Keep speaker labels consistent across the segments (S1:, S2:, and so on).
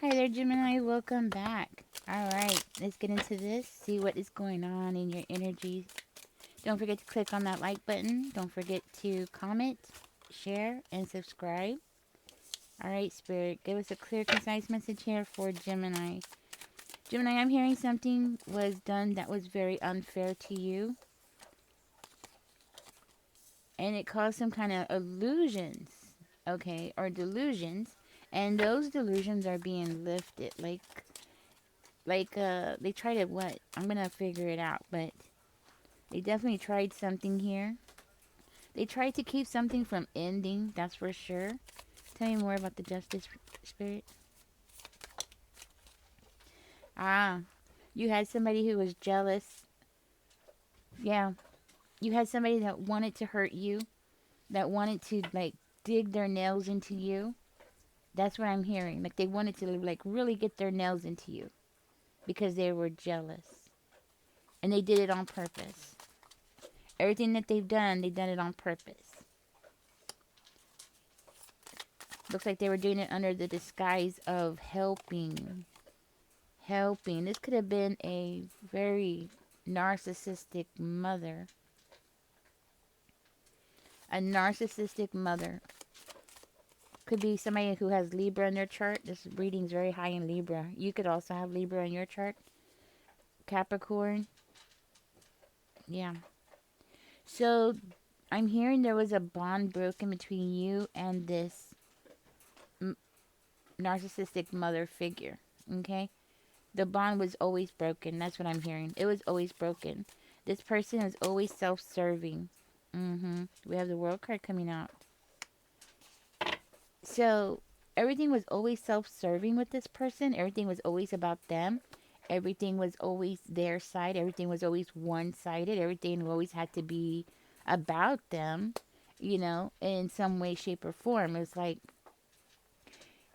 S1: Hi there, Gemini. Welcome back. All right, let's get into this. See what is going on in your energy. Don't forget to click on that like button. Don't forget to comment, share, and subscribe. All right, Spirit, give us a clear, concise message here for Gemini. Gemini, I'm hearing something was done that was very unfair to you, and it caused some kind of illusions, okay, or delusions, and those delusions are being lifted. They tried to what? I'm gonna figure it out, but they definitely tried something here. They tried to keep something from ending, that's for sure. Tell me more about the Justice Spirit. Ah, you had somebody who was jealous. Yeah, you had somebody that wanted to hurt you, that wanted to like dig their nails into you. That's what I'm hearing. Like they wanted to like really get their nails into you because they were jealous, and they did it on purpose. Everything that they've done it on purpose. Looks like they were doing it under the disguise of helping. Helping. This could have been a very narcissistic mother. A narcissistic mother. Could be somebody who has Libra in their chart. This reading's very high in Libra. You could also have Libra in your chart. Capricorn. Yeah. So I'm hearing there was a bond broken between you and this m- narcissistic mother figure. Okay? The bond was always broken. That's what I'm hearing. It was always broken. This person is always self-serving. We have the World card coming out. So everything was always self-serving with this person. Everything was always about them. Everything was always their side. Everything was always one-sided. Everything always had to be about them, in some way, shape, or form. It was like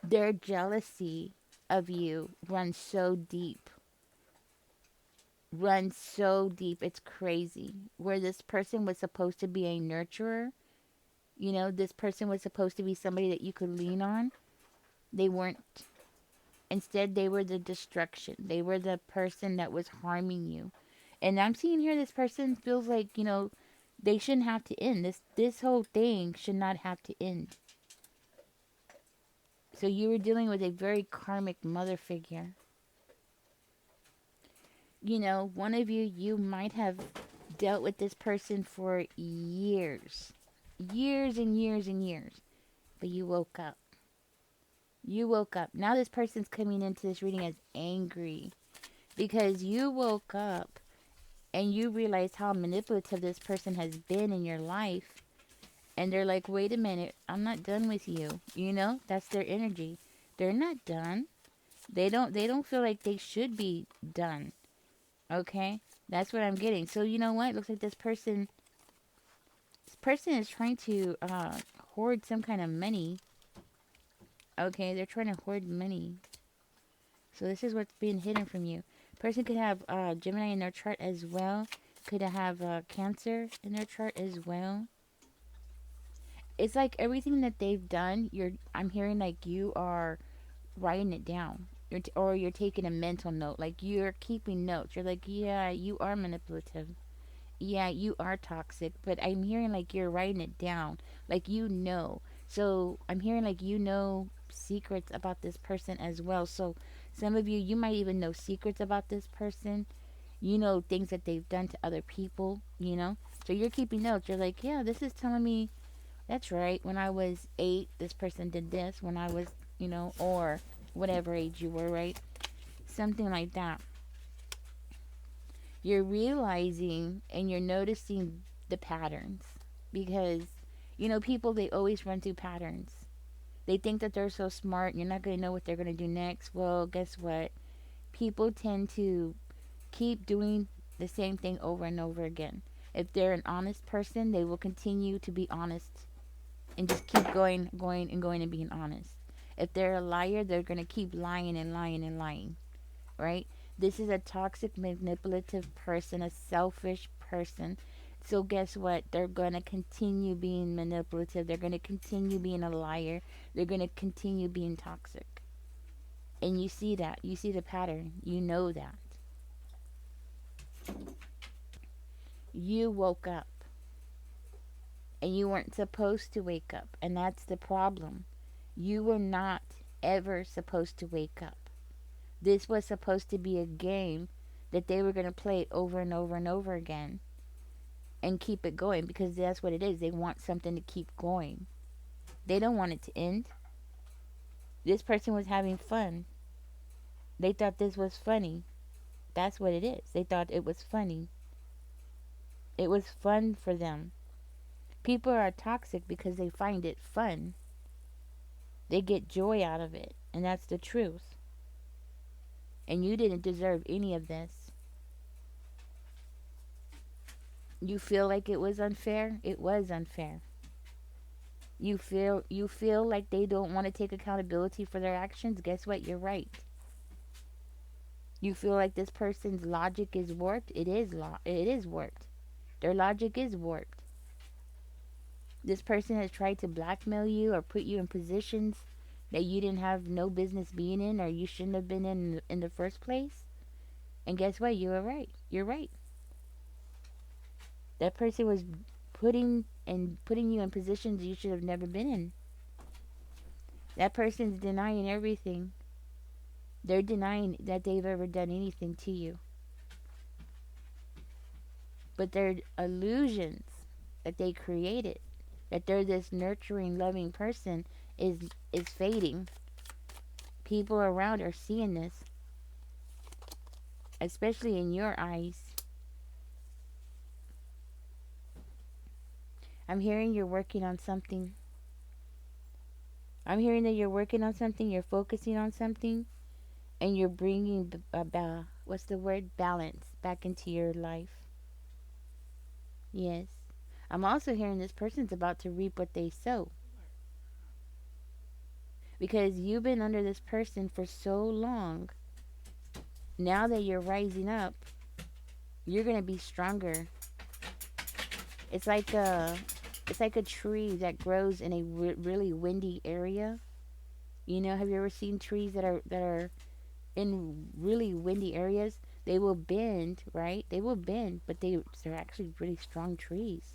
S1: their jealousy of you runs so deep, it's crazy. Where this person was supposed to be a nurturer, this person was supposed to be somebody that you could lean on. They weren't. Instead, they were the destruction. They were the person that was harming you. And I'm seeing here this person feels like, they shouldn't have to end. This whole thing should not have to end. So you were dealing with a very karmic mother figure. One of you might have dealt with this person for years. Years and years and years. But you woke up. You woke up. Now this person's coming into this reading as angry because you woke up and you realize how manipulative this person has been in your life. And they're like, wait a minute, I'm not done with you. That's their energy. They're not done. They don't feel like they should be done. Okay? That's what I'm getting. So you know what? It looks like this person is trying to hoard some kind of money. Okay, they're trying to hoard money. So this is what's being hidden from you. Person could have Gemini in their chart as well. Could have Cancer in their chart as well. It's like everything that they've done. I'm hearing like you are writing it down. Or you're taking a mental note. Like you're keeping notes. You're like, yeah, you are manipulative. Yeah, you are toxic. But I'm hearing like you're writing it down. Like So I'm hearing like secrets about this person as well. So some of you might even know secrets about this person. Things that they've done to other people. So you're keeping notes. You're like, yeah, this is telling me that's right. When I was 8, this person did this. When I was, or whatever age you were, right? Something like that. You're realizing and you're noticing the patterns because, people, they always run through patterns. They think that they're so smart, you're not going to know what they're going to do next. Well, guess what? People tend to keep doing the same thing over and over again. If they're an honest person, they will continue to be honest and just keep going and going and being honest. If they're a liar, they're going to keep lying and lying and lying, right? This is a toxic, manipulative person, a selfish person. So guess what? They're going to continue being manipulative. They're going to continue being a liar. They're going to continue being toxic. And you see that. You see the pattern. You know that. You woke up. And you weren't supposed to wake up. And that's the problem. You were not ever supposed to wake up. This was supposed to be a game that they were going to play over and over and over again and keep it going, because that's what it is. They want something to keep going. They don't want it to end. This person was having fun. They thought this was funny. That's what it is. They thought it was funny. It was fun for them. People are toxic because they find it fun. They get joy out of it. And that's the truth. And you didn't deserve any of this. You feel like it was unfair? It was unfair. You feel like they don't want to take accountability for their actions? Guess what? You're right. You feel like this person's logic is warped? It is warped. Their logic is warped. This person has tried to blackmail you or put you in positions that you didn't have no business being in, or you shouldn't have been in the first place. And guess what? You were right. You're right. That person was putting you in positions you should have never been in. That person's denying everything. They're denying that they've ever done anything to you. But their illusions that they created, that they're this nurturing, loving person, is fading. People around are seeing this, especially in your eyes. I'm hearing you're working on something. I'm hearing that you're working on something, you're focusing on something, and you're bringing, what's the word? Balance back into your life. Yes. I'm also hearing this person's about to reap what they sow. Because you've been under this person for so long. Now that you're rising up, you're going to be stronger. It's like a tree that grows in a really windy area. You know, have you ever seen trees that are in really windy areas? They will bend, right? They will bend, but they're actually really strong trees.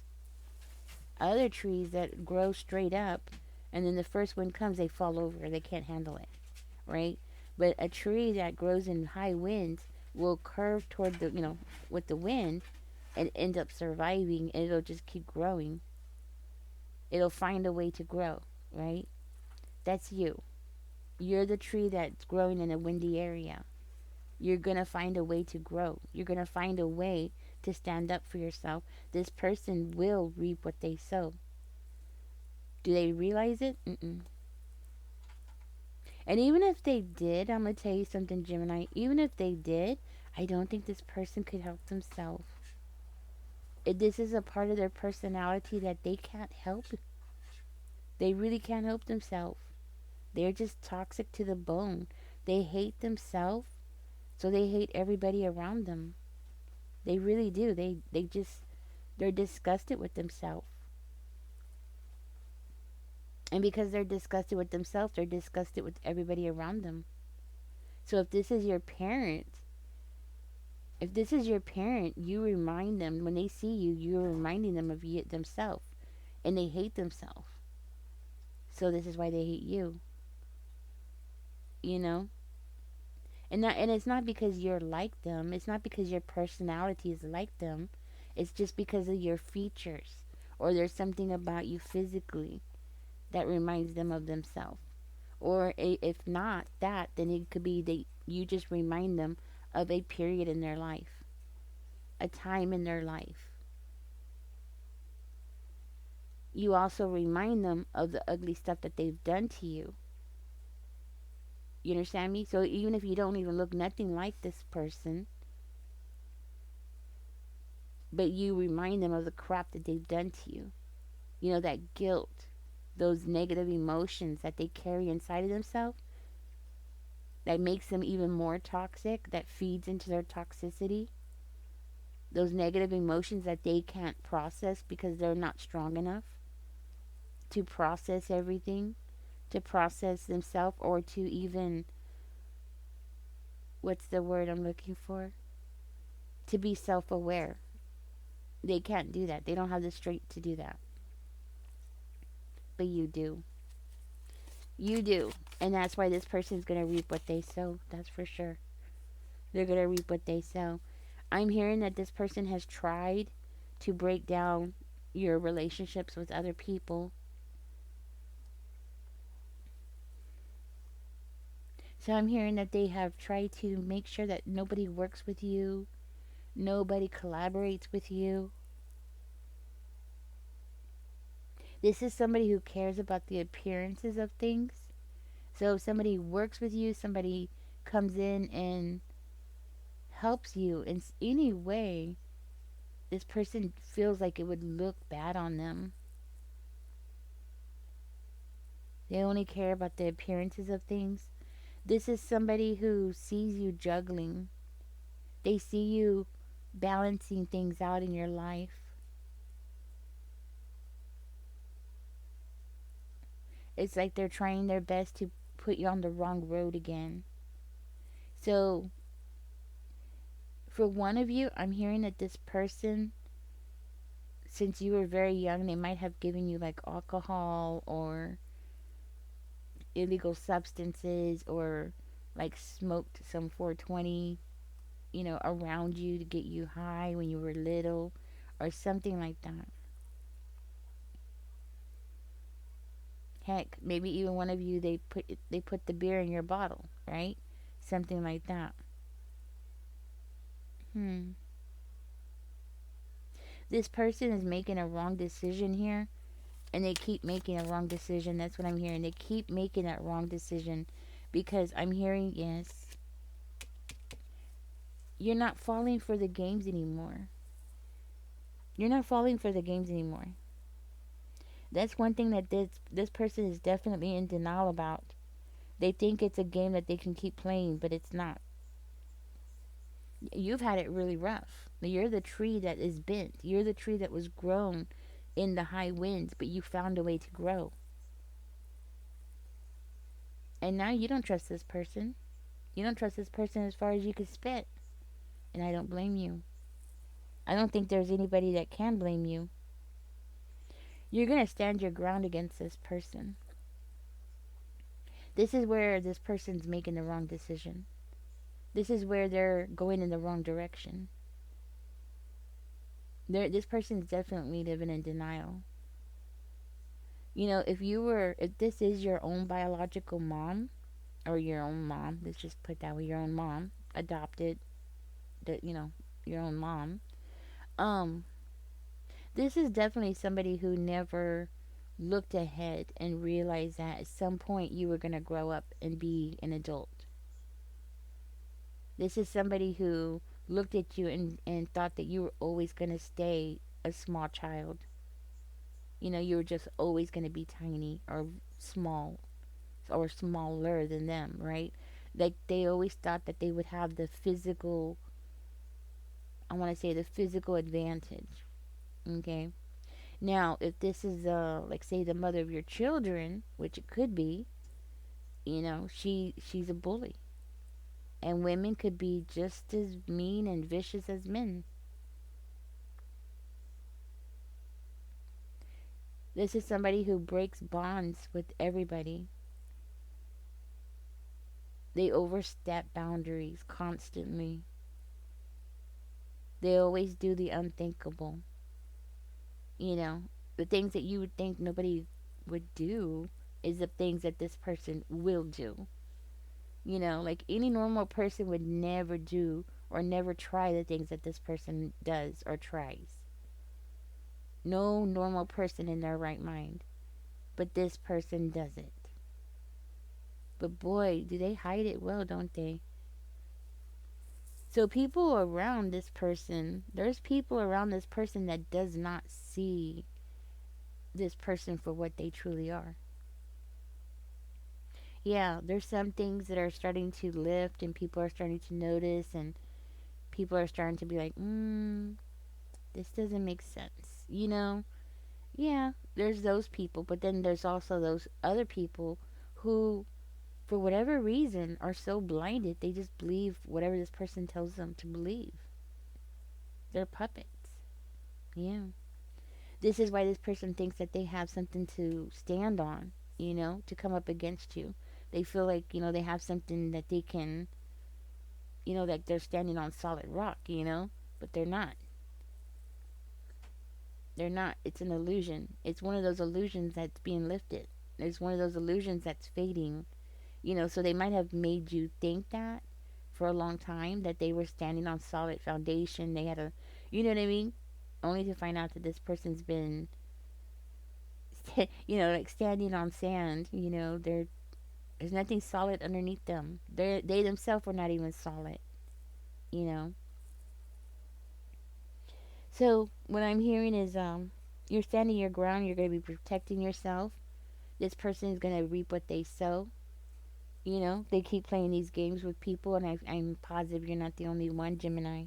S1: Other trees that grow straight up, and then the first wind comes, they fall over. They can't handle it, right? But a tree that grows in high winds will curve toward with the wind, and end up surviving, and it'll just keep growing. It'll find a way to grow, right? That's you. You're the tree that's growing in a windy area. You're going to find a way to grow. You're going to find a way to stand up for yourself. This person will reap what they sow. Do they realize it? Mm-mm. And even if they did, I'm going to tell you something, Gemini. Even if they did, I don't think this person could help themselves. This is a part of their personality that they can't help. They really can't help themselves. They're just toxic to the bone. They hate themselves, so they hate everybody around them. They really do. They're disgusted with themselves. And because they're disgusted with themselves, they're disgusted with everybody around them. So if this is your parent, you remind them, when they see you, you're reminding them of themselves. And they hate themselves. So this is why they hate you. You know? And it's not because you're like them. It's not because your personality is like them. It's just because of your features. Or there's something about you physically that reminds them of themselves. Or if not that, then it could be that you just remind them of a period in their life. A time in their life. You also remind them of the ugly stuff that they've done to you. You understand me? So even if you don't even look nothing like this person, but you remind them of the crap that they've done to you. You know, that guilt, those negative emotions that they carry inside of themselves, that makes them even more toxic, that feeds into their toxicity. Those negative emotions that they can't process because they're not strong enough to process everything, to process themselves, or to even what's the word I'm looking for? To be self aware. They can't do that. They don't have the strength to do that. But you do. You do. And that's why this person's going to reap what they sow. That's for sure. They're going to reap what they sow. I'm hearing that this person has tried to break down your relationships with other people. So I'm hearing that they have tried to make sure that nobody works with you, nobody collaborates with you. This is somebody who cares about the appearances of things. So if somebody works with you, somebody comes in and helps you in any way, this person feels like it would look bad on them. They only care about the appearances of things. This is somebody who sees you juggling. They see you balancing things out in your life. It's like they're trying their best to put you on the wrong road again. So, for one of you, I'm hearing that this person, since you were very young, they might have given you like alcohol or illegal substances or like smoked some 420, around you to get you high when you were little or something like that. Heck, maybe even one of you they put the beer in your bottle, right? Something like that. Hmm. This person is making a wrong decision here, and they keep making a wrong decision. That's what I'm hearing. They keep making that wrong decision because I'm hearing, yes, you're not falling for the games anymore. You're not falling for the games anymore. That's one thing that this person is definitely in denial about. They think it's a game that they can keep playing, but it's not. You've had it really rough. You're the tree that is bent. You're the tree that was grown in the high winds, but you found a way to grow. And now you don't trust this person. You don't trust this person as far as you can spit. And I don't blame you. I don't think there's anybody that can blame you. You're going to stand your ground against this person. This is where this person's making the wrong decision. This is where they're going in the wrong direction. This person's definitely living in denial. If this is your own biological mom, or your own mom, let's just put that way, your own mom, adopted, your own mom, um, this is definitely somebody who never looked ahead and realized that at some point you were going to grow up and be an adult. This is somebody who looked at you and thought that you were always going to stay a small child. You were just always going to be tiny or small or smaller than them, right? Like they always thought that they would have the physical, I want to say the physical advantage. Okay. Now, if this is like say the mother of your children, which it could be, she's a bully. And women could be just as mean and vicious as men. This is somebody who breaks bonds with everybody. They overstep boundaries constantly. They always do the unthinkable. You know, the things that you would think nobody would do is the things that this person will do. Like any normal person would never do or never try the things that this person does or tries. No normal person in their right mind. But this person does it. But boy, do they hide it well, don't they? So people around this person, there's people around this person that does not see this person for what they truly are. Yeah, there's some things that are starting to lift and people are starting to notice and people are starting to be like, this doesn't make sense. Yeah, there's those people, but then there's also those other people who for whatever reason, are so blinded they just believe whatever this person tells them to believe. They're puppets. Yeah. This is why this person thinks that they have something to stand on, to come up against you. They feel like, they have something that they can, that they're standing on solid rock, but they're not. They're not. It's an illusion. It's one of those illusions that's being lifted. It's one of those illusions that's fading. So they might have made you think that for a long time, that they were standing on solid foundation. They had you know what I mean? Only to find out that this person's been, like standing on sand. There's nothing solid underneath them. They themselves were not even solid. You know. So what I'm hearing is, you're standing your ground. You're going to be protecting yourself. This person is going to reap what they sow. They keep playing these games with people, and I'm positive you're not the only one, Gemini.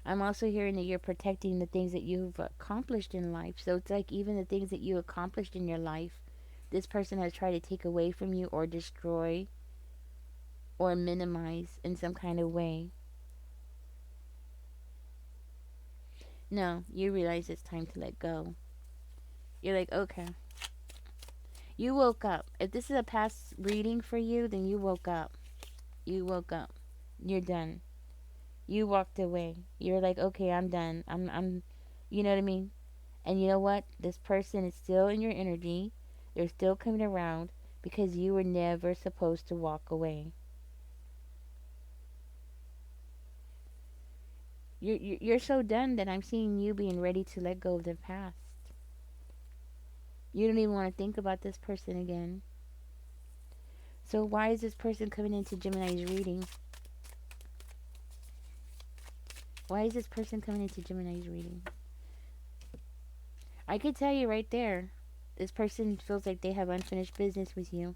S1: I'm also hearing that you're protecting the things that you've accomplished in life. So it's like even the things that you accomplished in your life, this person has tried to take away from you or destroy or minimize in some kind of way. No, you realize it's time to let go. You're like, okay. You woke up. If this is a past reading for you, then you woke up. You woke up. You're done. You walked away. You're like, okay, I'm done. You know what I mean? And you know what? This person is still in your energy. They're still coming around because you were never supposed to walk away. You're so done that I'm seeing you being ready to let go of the past. You don't even want to think about this person again. So why is this person coming into Gemini's reading? Why is this person coming into Gemini's reading? I could tell you right there. This person feels like they have unfinished business with you.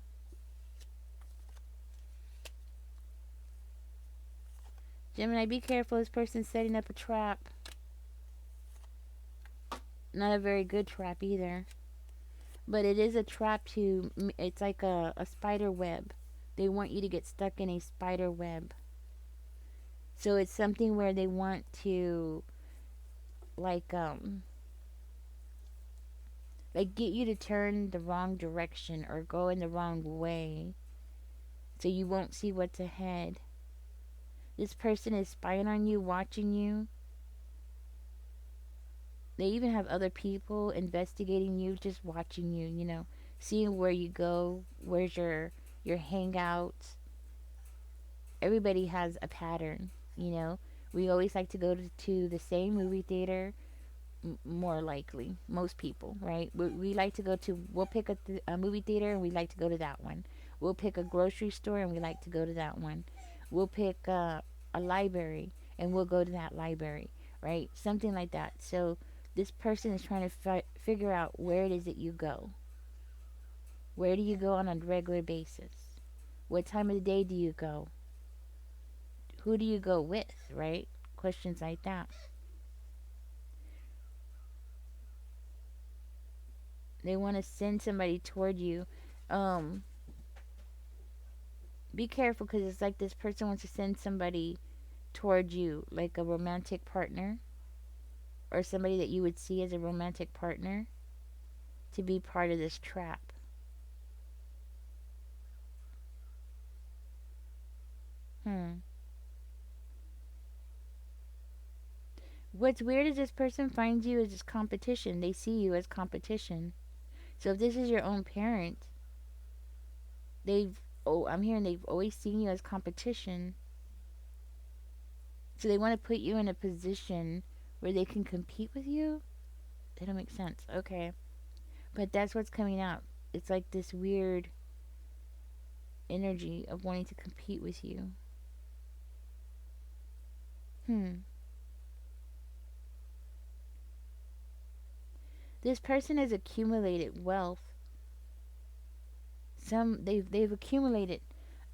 S1: Gemini, be careful. This person's setting up a trap. Not a very good trap either. But it is a trap to... It's like a spider web. They want you to get stuck in a spider web. So it's something where they want to... Like get you to turn the wrong direction or go in the wrong way. So you won't see what's ahead. This person is spying on you, watching you. They even have other people investigating you, just watching you, seeing where you go, where's your hangouts. Everybody has a pattern, We always like to go to the same movie theater, more likely. Most people, right? We like to go to, we'll pick a movie theater and we like to go to that one. We'll pick a grocery store and we like to go to that one. We'll pick a library and we'll go to that library, right? Something like that. So this person is trying to figure out where it is that you go. Where do you go on a regular basis? What time of the day do you go? Who do you go with, right? Questions like that. They want to send somebody toward you. Be careful because it's like this person wants to send somebody toward you, like a romantic partner or somebody that you would see as a romantic partner, to be part of this trap. What's weird is this person finds you as competition. They see you as competition. So if this is your own parent, I'm hearing they've always seen you as competition. So they want to put you in a position where they can compete with you? That don't make sense. Okay. But that's what's coming out. It's like this weird energy of wanting to compete with you. This person has accumulated wealth. They've accumulated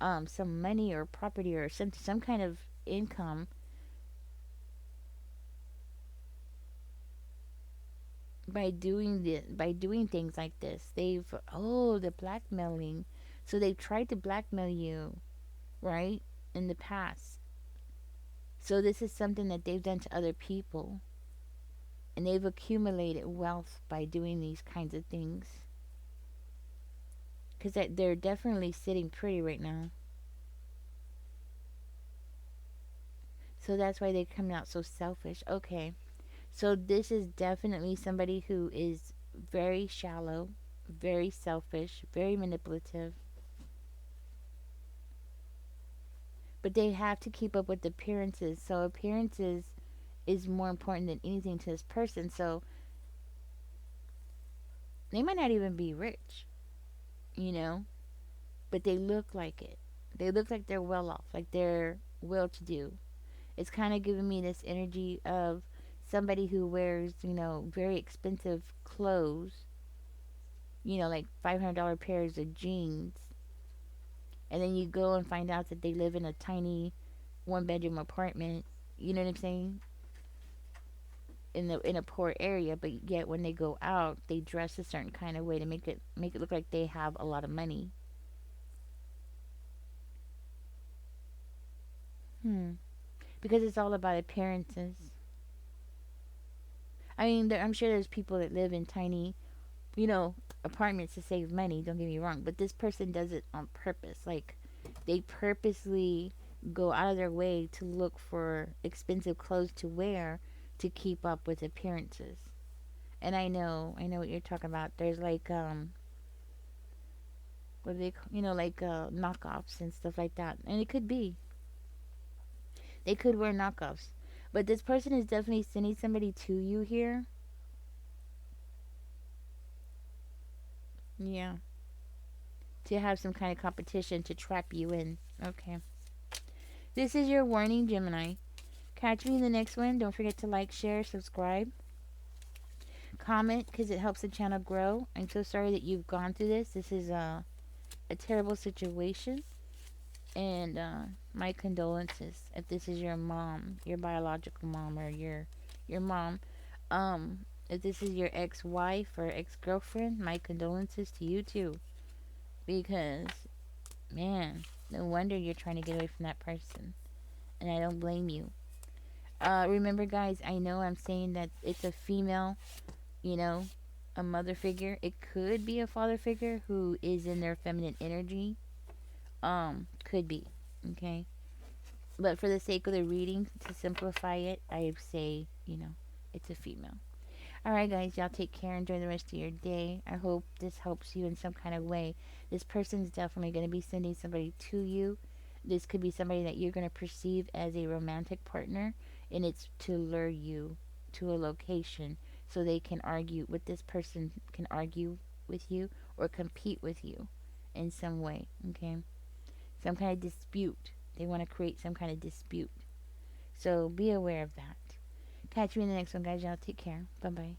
S1: some money or property or some kind of income. by doing things like this. The blackmailing. So they've tried to blackmail you, right? In the past. So this is something that they've done to other people, and they've accumulated wealth by doing these kinds of things. Cuz they're definitely sitting pretty right now. So that's why they're coming out so selfish. Okay. So this is definitely somebody who is very shallow, very selfish, very manipulative. But they have to keep up with appearances. So appearances is more important than anything to this person. So they might not even be rich, you know, but they look like it. They look like they're well off, like they're well to do. It's kind of giving me this energy of somebody who wears, very expensive clothes, like $500 pairs of jeans, and then you go and find out that they live in a tiny one-bedroom apartment. You know what I'm saying? In a poor area, but yet when they go out, they dress a certain kind of way to make it look like they have a lot of money. Because it's all about appearances. I mean, I'm sure there's people that live in tiny, you know, apartments to save money. Don't get me wrong, but this person does it on purpose. Like, they purposely go out of their way to look for expensive clothes to wear to keep up with appearances. And I know what you're talking about. There's like what do they, like knockoffs and stuff like that. And it could be they could wear knockoffs, but this person is definitely sending somebody to you here. Yeah, to have some kind of competition to trap you in. Okay. This is your warning, Gemini. Catch me in the next one. Don't forget to like, share, subscribe, comment because it helps the channel grow. I'm so sorry that you've gone through this. This is a terrible situation. And my condolences if this is your mom, your biological mom, or your mom. If this is your ex-wife or ex-girlfriend, my condolences to you too. Because, man, no wonder you're trying to get away from that person. And I don't blame you. Remember, guys, I know I'm saying that it's a female, you know, a mother figure. It could be a father figure who is in their feminine energy. Could be. Okay. But for the sake of the reading, to simplify it, I say, it's a female. All right, guys, y'all take care. Enjoy the rest of your day. I hope this helps you in some kind of way. This person's definitely going to be sending somebody to you. This could be somebody that you're going to perceive as a romantic partner, and it's to lure you to a location so they can argue with this person, can argue with you or compete with you in some way, okay? Some kind of dispute. They want to create some kind of dispute. So be aware of that. Catch you in the next one, guys. Y'all take care. Bye bye.